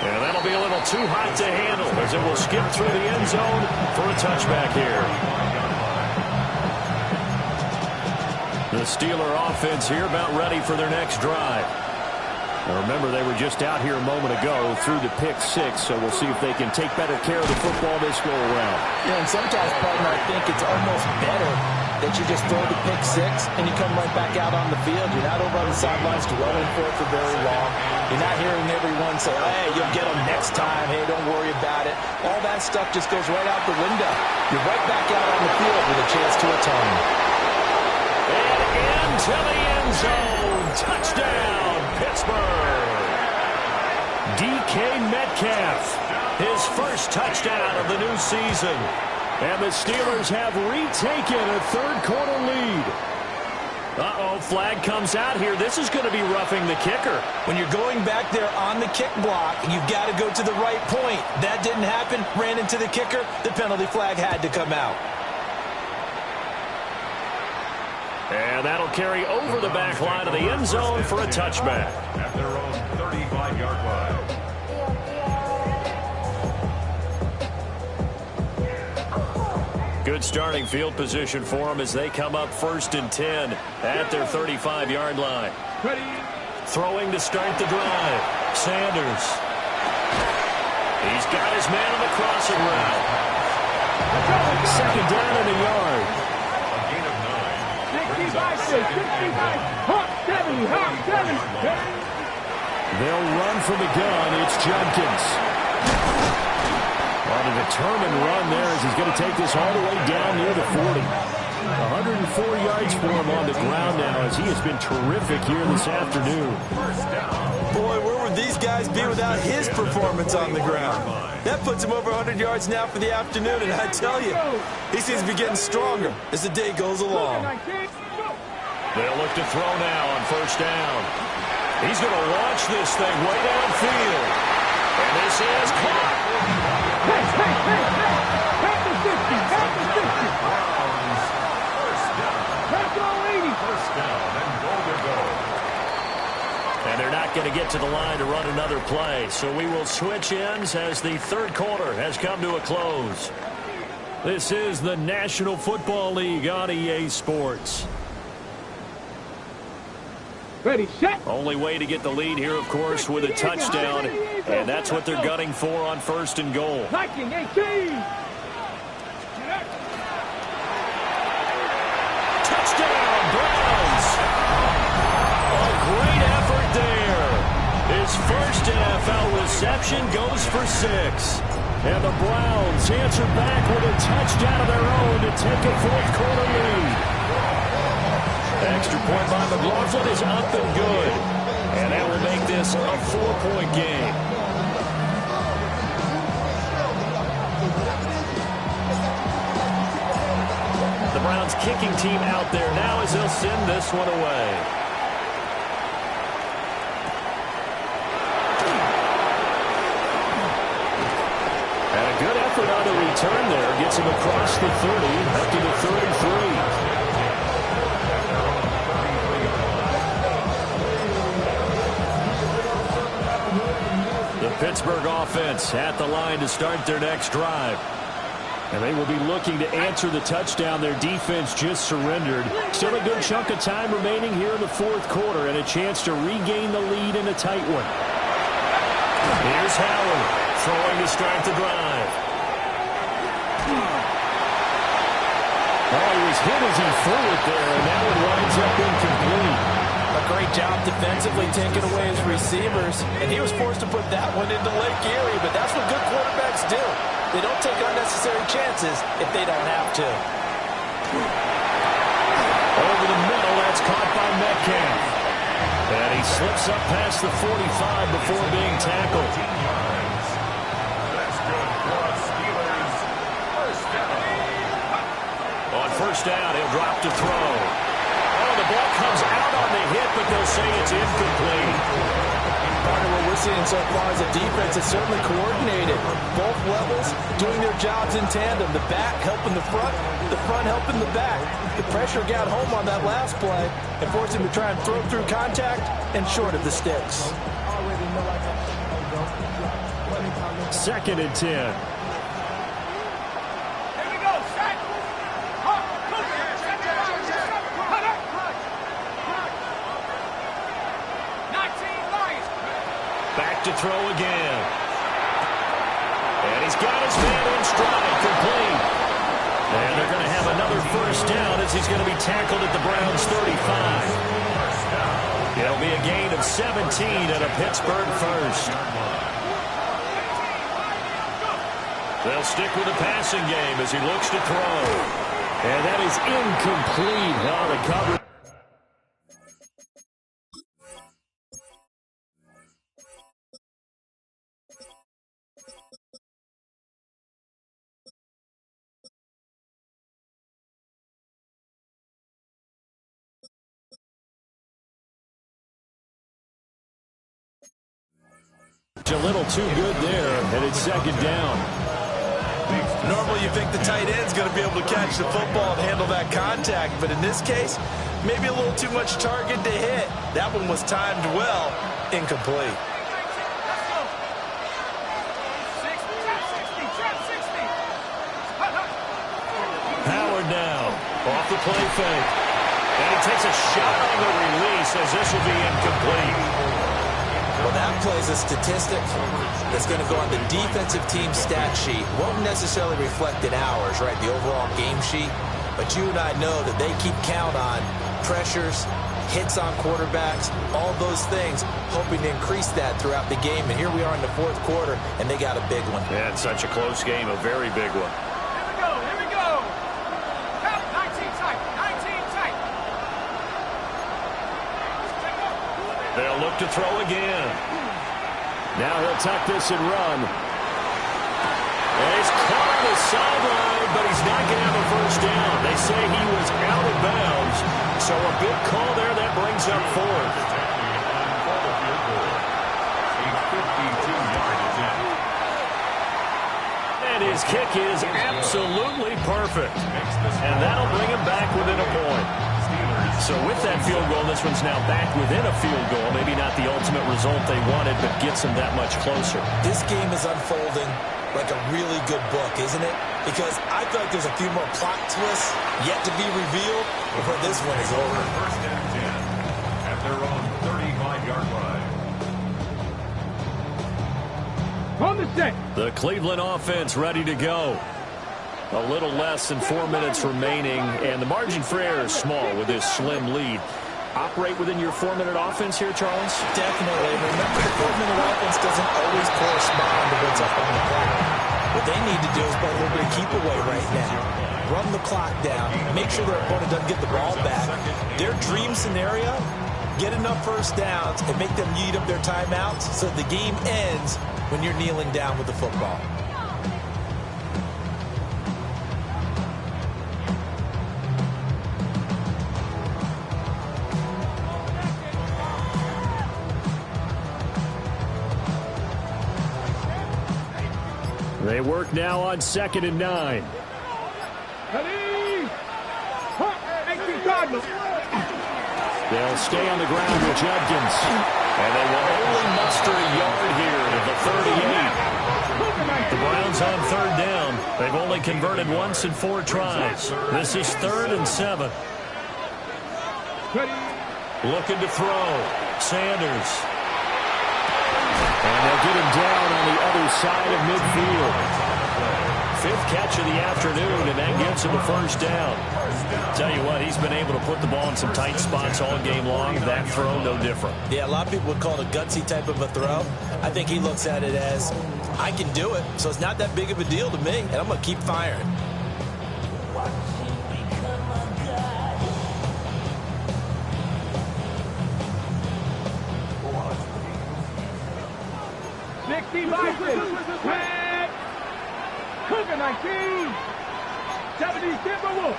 And that'll be a little too hot to handle as it will skip through the end zone for a touchback here. The Steeler offense here about ready for their next drive. Now remember, they were just out here a moment ago through the pick six, so we'll see if they can take better care of the football this go around. Yeah, and sometimes, partner, I think it's almost better that you just throw the pick six and you come right back out on the field. You're not over on the sidelines dwelling for it for very long. You're not hearing everyone say, hey, you'll get them next time. Hey, don't worry about it. All that stuff just goes right out the window. You're right back out on the field with a chance to atone. And into the end zone. Touchdown, Pittsburgh. DK Metcalf, his first touchdown of the new season. And the Steelers have retaken a third-quarter lead. Uh-oh, flag comes out here. This is going to be roughing the kicker. When you're going back there on the kick block, you've got to go to the right point. That didn't happen. Ran into the kicker. The penalty flag had to come out. And that'll carry over the back line of the end zone for a touchback. At their own 35-yard line. Good starting field position for them as they come up 1st and 10 at their 35-yard line. Throwing to start the drive. Sanders. He's got his man on the crossing route. 2nd down in the yard. A gain of 9. 65. They'll run from the gun. It's Judkins. On a determined run there as he's going to take this all the way down near the 40. 104 yards for him on the ground now as he has been terrific here this afternoon. Boy, where would these guys be without his performance on the ground? That puts him over 100 yards now for the afternoon, and I tell you, he seems to be getting stronger as the day goes along. They'll look to throw now on 1st down. He's going to launch this thing way downfield. And this is caught. Pass the 50. First down and goal to go. And they're not going to get to the line to run another play. So we will switch ends as the third quarter has come to a close. This is the National Football League on EA Sports. Ready, set. Only way to get the lead here, of course, with a touchdown. And that's what they're gunning for on 1st and goal. Viking 18. Touchdown, Browns! A great effort there. His first NFL reception goes for 6. And the Browns answer back with a touchdown of their own to take a 4th-quarter lead. Extra point by McLaughlin is up and good. And that will make this a 4-point game. The Browns kicking team out there now as they'll send this one away. And a good effort on the return there. Gets him across the 30 up to the 33. Pittsburgh offense at the line to start their next drive. And they will be looking to answer the touchdown their defense just surrendered. Still a good chunk of time remaining here in the fourth quarter and a chance to regain the lead in a tight one. Here's Howard throwing to start the drive. Oh, he was hit as he threw it there, and that one winds up incomplete. A great job defensively taking away his receivers, and he was forced to put that one into Lake Erie, but that's what good quarterbacks do. They don't take unnecessary chances if they don't have to. Over the middle, that's caught by Metcalf. And he slips up past the 45 before being tackled. That's good for us Steelers. First down. On first down, he'll drop to throw. Oh, the ball comes out on the hit, but they'll say it's incomplete. Part of what we're seeing so far as a defense is certainly coordinated. Both levels doing their jobs in tandem. The back helping the front helping the back. The pressure got home on that last play and forced him to try and throw through contact and short of the sticks. Second and 10. Here we go, set. Up, cut up. 19 Vikes. Back to throw again. And he's got his man in stride, complete. And they're going to have another first down as he's going to be tackled at the Browns' 35. It'll be a gain of 17 and a Pittsburgh first. They'll stick with the passing game as he looks to throw. And that is incomplete. Oh, the cover. A little too good there, and it's second down. Normally you think the tight end's going to be able to catch the football and handle that contact, but in this case, maybe a little too much target to hit. That one was timed well, incomplete. Howard now, off the play fake. And he takes a shot on the release as this will be incomplete. Well, that plays a statistic that's going to go on the defensive team stat sheet. Won't necessarily reflect in ours, right, the overall game sheet. But you and I know that they keep count on pressures, hits on quarterbacks, all those things, hoping to increase that throughout the game. And here we are in the fourth quarter, and they got a big one. Yeah, it's such a close game, a very big one. Here we go. Count 19 tight, 19 tight. They'll look to throw again. Now he'll tuck this and run. And he's caught on the sideline, but he's not going to have a first down. They say he was out of bounds. So a big call there that brings up fourth. And his kick is absolutely perfect. And that'll bring him back within a point. So with that field goal, this one's now back within a field goal. Maybe not the ultimate result they wanted, but gets them that much closer. This game is unfolding like a really good book, isn't it? Because I feel like there's a few more plot twists yet to be revealed before this one is over. First and 10 at their own 35-yard line. On the set. The Cleveland offense ready to go. A little less than 4 minutes remaining, and the margin for error is small with this slim lead. Operate within your 4-minute offense here, Charles? Definitely. Remember, the 4-minute offense doesn't always correspond to what's up on the clock. What they need to do is play a little bit of keep away right now. Run the clock down. Make sure their opponent doesn't get the ball back. Their dream scenario, get enough first downs and make them eat up their timeouts so the game ends when you're kneeling down with the football. They work now on 2nd and 9. They'll stay on the ground with Judkins. And they will only muster a yard here at the They've only converted once in 4 tries. This is 3rd and 7. Looking to throw. Sanders. And they'll get him down on the other side of midfield. 5th catch of the afternoon, and that gets him the first down. Tell you what, he's been able to put the ball in some tight spots all game long. That throw, no different. Yeah, a lot of people would call it a gutsy type of a throw. I think he looks at it as, I can do it, so it's not that big of a deal to me, and I'm going to keep firing. Cougar 19. 70 Timberwolves.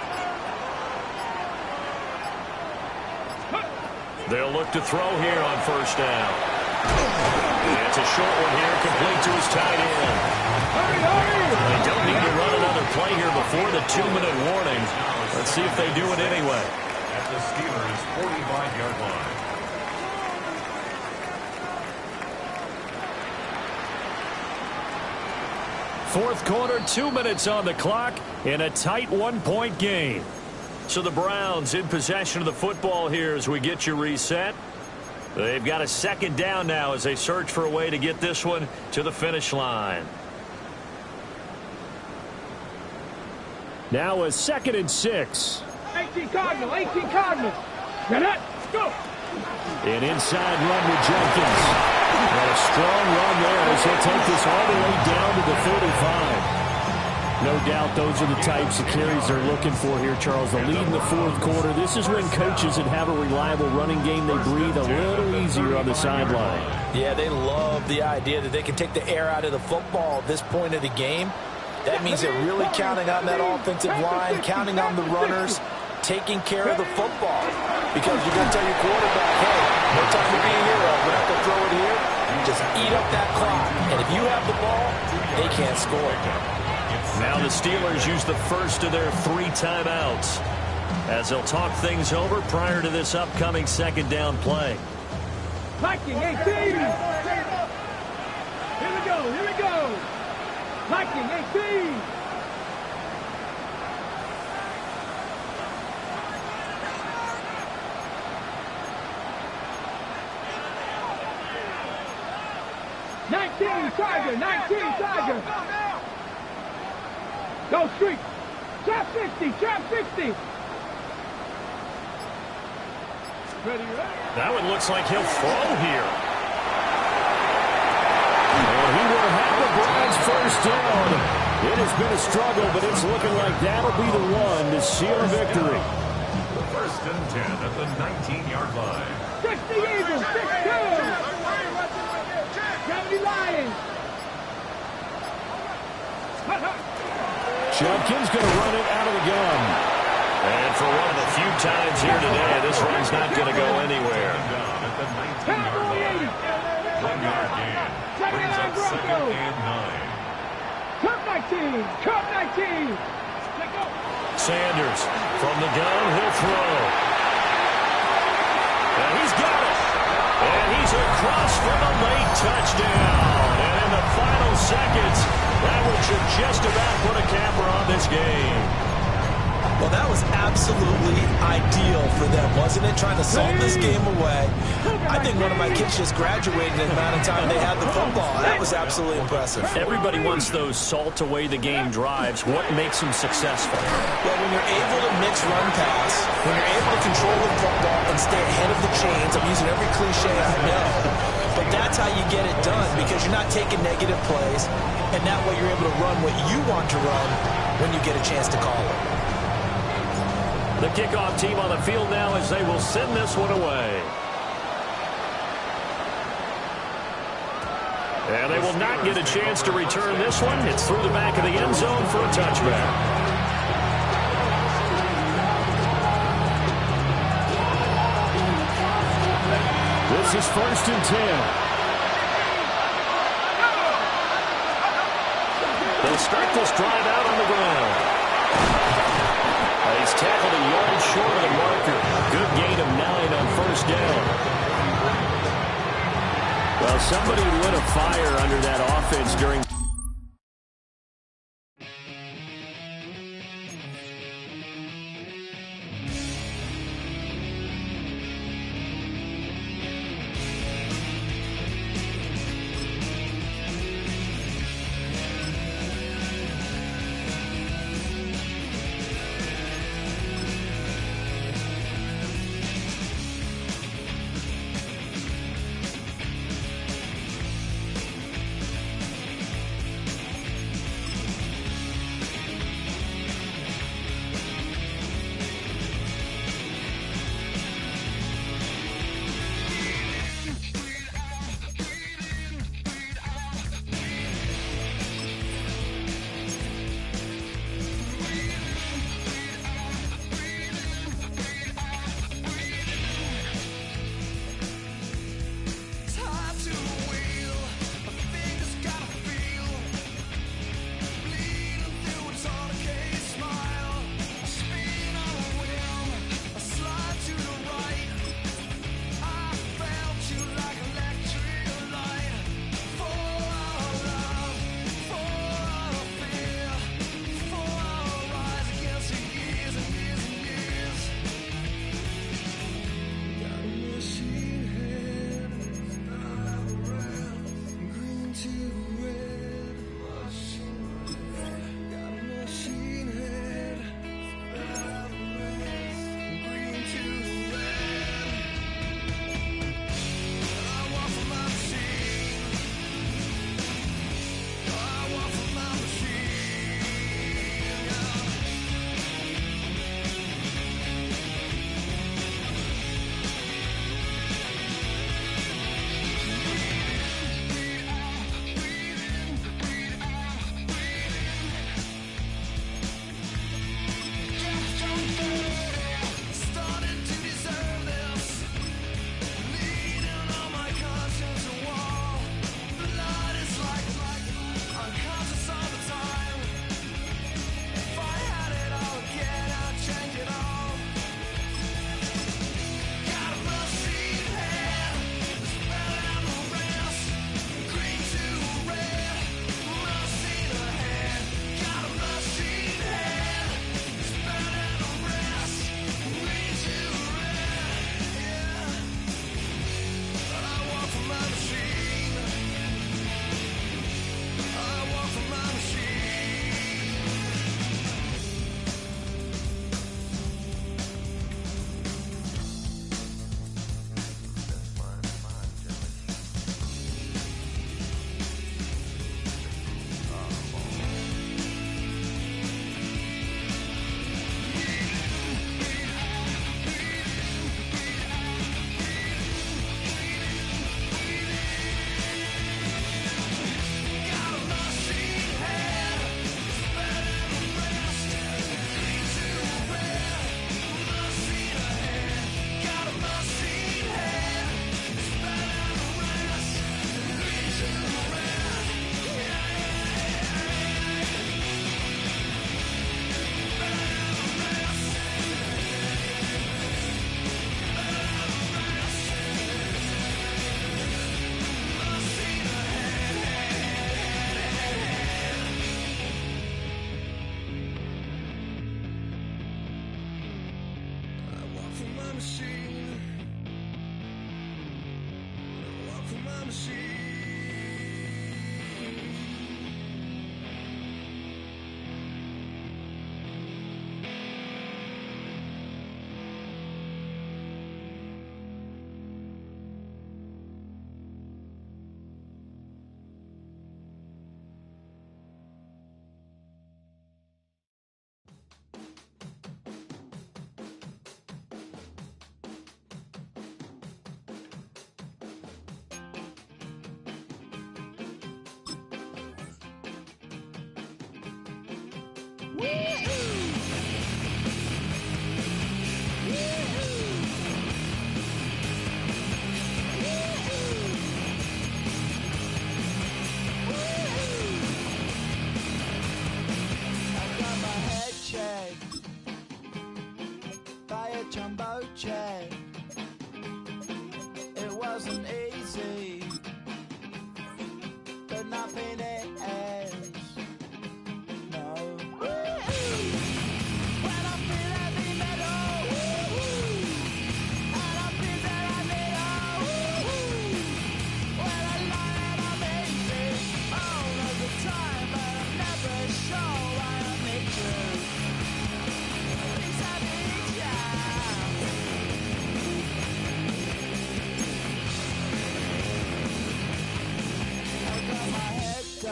They'll look to throw here on first down. It's a short one here, complete to his tight end. They don't need to run another play here before the 2-minute warning. Let's see if they do it anyway. At the Steelers' 45-yard line. Fourth quarter, 2 minutes on the clock in a tight 1-point game. So the Browns in possession of the football here as we get you reset. They've got a 2nd down now as they search for a way to get this one to the finish line. Now a 2nd and 6. 18 Cardinals, 18 Cardinals. Get it, go. An inside run with Jenkins. And a strong run there as he'll take this all the way down to the 35. No doubt those are the types of carries they're looking for here, Charles. The lead in the 4th quarter. This is when coaches that have a reliable running game, they breathe a little easier on the sideline. Yeah, they love the idea that they can take the air out of the football at this point of the game. That means they're really counting on that offensive line, counting on the runners, taking care of the football. Because you're going to tell your quarterback, hey, no time to be a hero. We're not going to throw it here. Just eat up that clock. And if you have the ball, they can't score. Now the Steelers use the first of their 3 timeouts as they'll talk things over prior to this upcoming 2nd down play. Viking 18. Here we go, here we go. Viking 18. Tiger, 19 Tiger. Go street. Trap 60, trap 60. Ready, ready. That one looks like he'll throw here. And he will have the Browns first down. It has been a struggle, but it's looking like that'll be the one to seal a victory. The 1st and 10 at the 19-yard line. 60 Eagles, 6-2. 70 Lions. Jenkins going to run it out of the gun. And for one of the few times here today, this run's not going to go anywhere. Down at the 19-yard line. 1-yard gain. Brings up 2nd and 9. Cup 19, Cup 19. Sanders from the gun, he'll throw. And he's got it. And he's across for the late touchdown. And in the final seconds, that one should just about put a capper on this game. Well, that was absolutely ideal for them, wasn't it? Trying to salt this game away. I think one of my kids just graduated in the amount of time they had the football. That was absolutely impressive. Everybody wants those salt away the game drives. What makes them successful? Well, when you're able to mix run pass, when you're able to control the football and stay ahead of the chains, I'm using every cliche I know, but that's how you get it done because you're not taking negative plays, and that way you're able to run what you want to run when you get a chance to call it. The kickoff team on the field now as they will send this one away. And they will not get a chance to return this one. It's through the back of the end zone for a touchback. This is 1st and 10. They'll start this drive out on the ground. He's tackled a yard short of the marker. Good gain of 9 on first down. Well, somebody lit a fire under that offense during.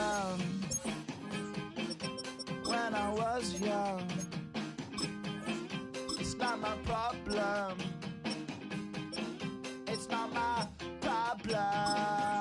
problem when I was young. It's not my problem. It's not my problem.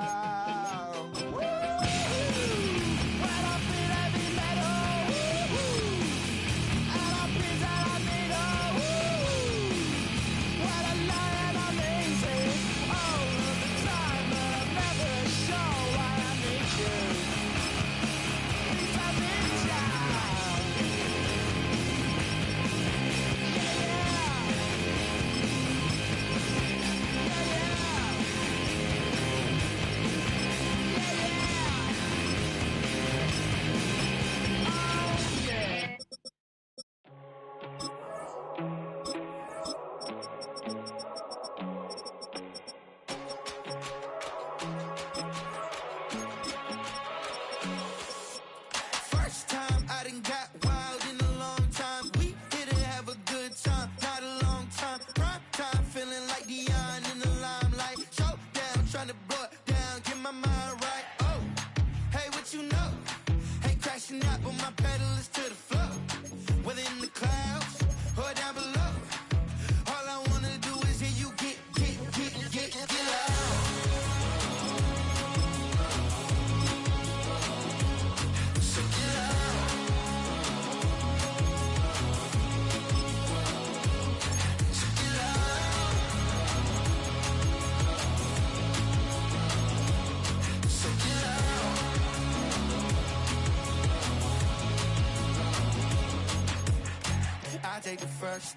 Take the first,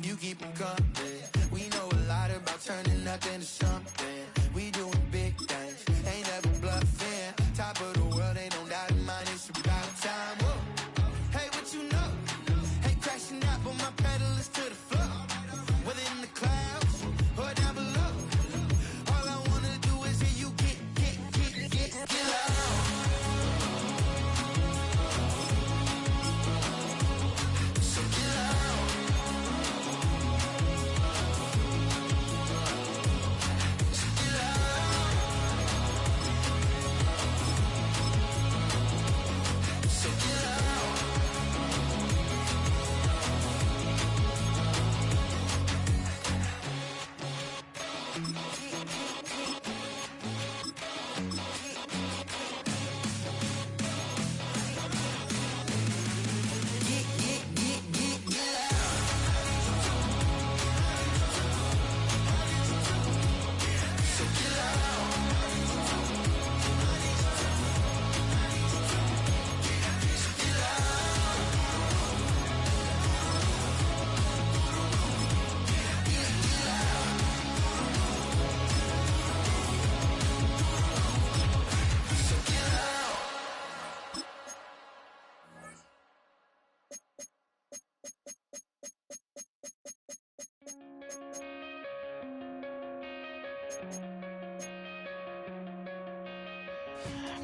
you keep them coming. We know a lot about turning nothing to something. We doing big things, ain't never bluffing. Top of the world, ain't no doubt in mine, it's about time. Whoa. Hey, what you know? Hey, crashing out, but my pedal is to the floor. Whether in the clouds or down below, all I wanna do is hear you get loud.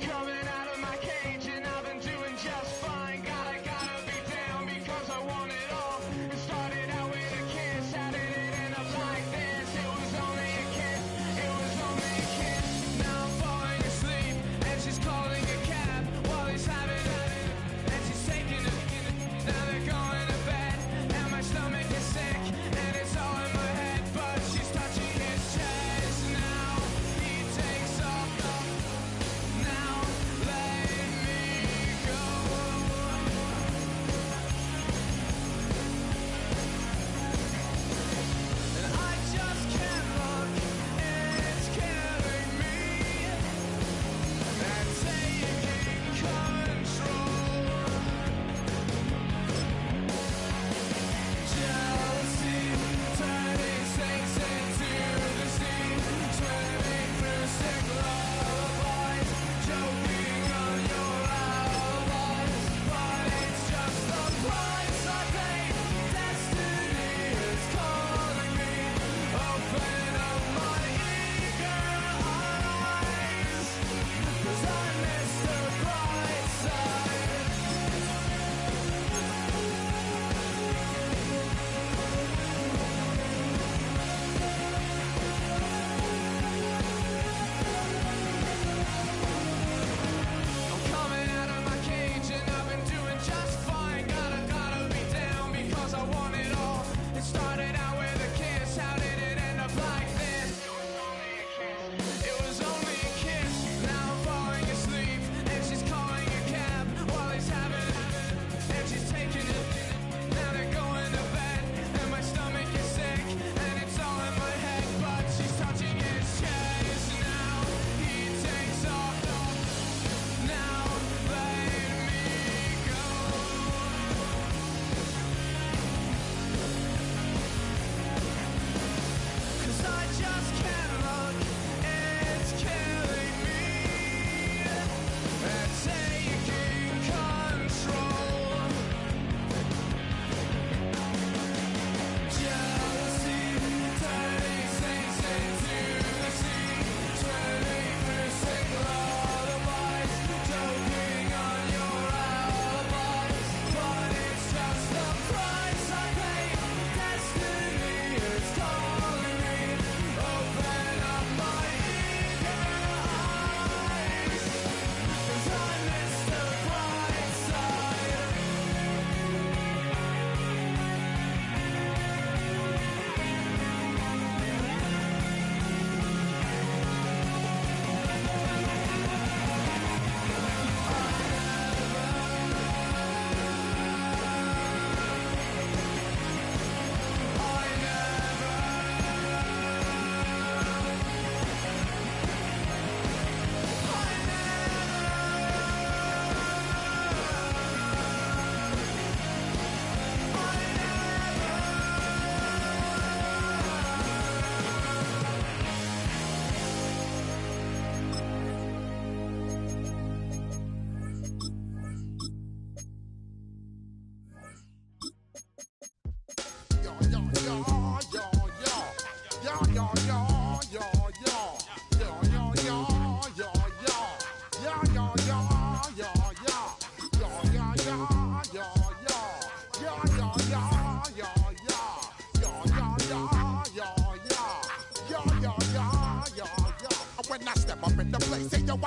Coming out of my cage and I've been doing just fine. Gotta be down because I want it all. It started out with a kiss, how did it end up like this? It was only a kiss, it was only a kiss. Now I'm falling asleep and she's calling a cab while he's having it, and she's taking it. Now they're going to bed and my stomach is sick and it's all in my head, but she's touching his chest. Now he takes off. Now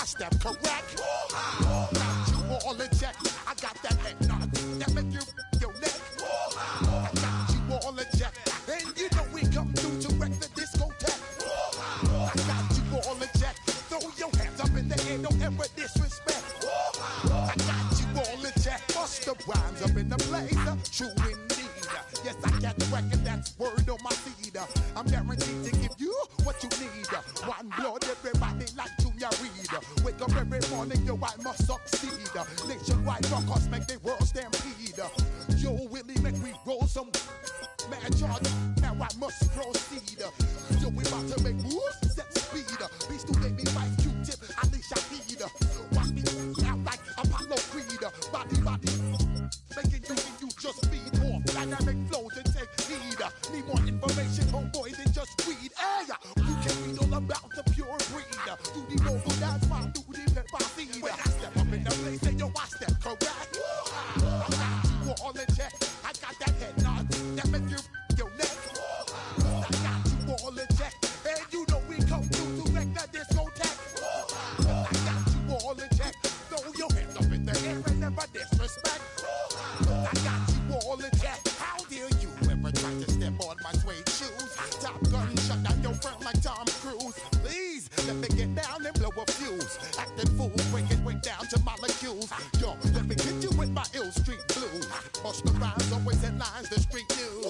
step correct. Got you all in check. I got that head nod that make you your neck. I got you all in check. And you know we come through to wreck the discotheque. I got you all in check. Throw your hands up in the air, don't ever disrespect. I got you all in check. Bust the rhymes up in the blazer. True indeed. Yes, I got the record, that's word on my seed. I'm guaranteed to give you what you need. One blood, everybody like Junior Reed. Wake up every morning, yo, I must succeed. Nationwide rockers make the world stampede. Yo, Willie, make we roll some man charge. Now I must proceed. Yo, we about to make moves, set speed. Beast to baby, Vice, Q-tip, Alicia Heed. Watch me out like Apollo Creed. Body, making you just feed off dynamic flows and take heed. Need more information, homeboy, than just read. Hey, you can read all about the pure breed. Do the vocal dance, man, do the lip I see. When I step up in the place, say yo, I step correct. I got you all in check. I got that head nod that make you your neck. I got you all in check. And you know we come through to wreck that discotheque. I got you all in check. Throw your hands up in the air and never disrespect. I got you all in check. How dare you ever try to step on my suede shoes? Top Gun shut down your front like Tom Cruise. Please let me get down and blow a fuse. Acting fool, break it way down to molecules. Yo, let me get you with my ill street blues. Bust the rhymes, always in lines, the street news.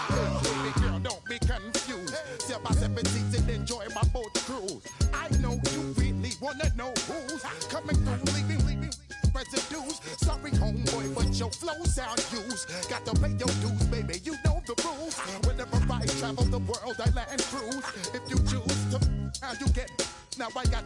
Hey, baby girl, don't be confused. Sell my 17s and enjoy my boat cruise. I know you really wanna know who's coming through, leaving residues. Sorry, homeboy, but your flow sound used. Got to pay your dues, baby, you know the rules. Whenever I travel the world, I land cruise. If you choose to, now you get. Now I got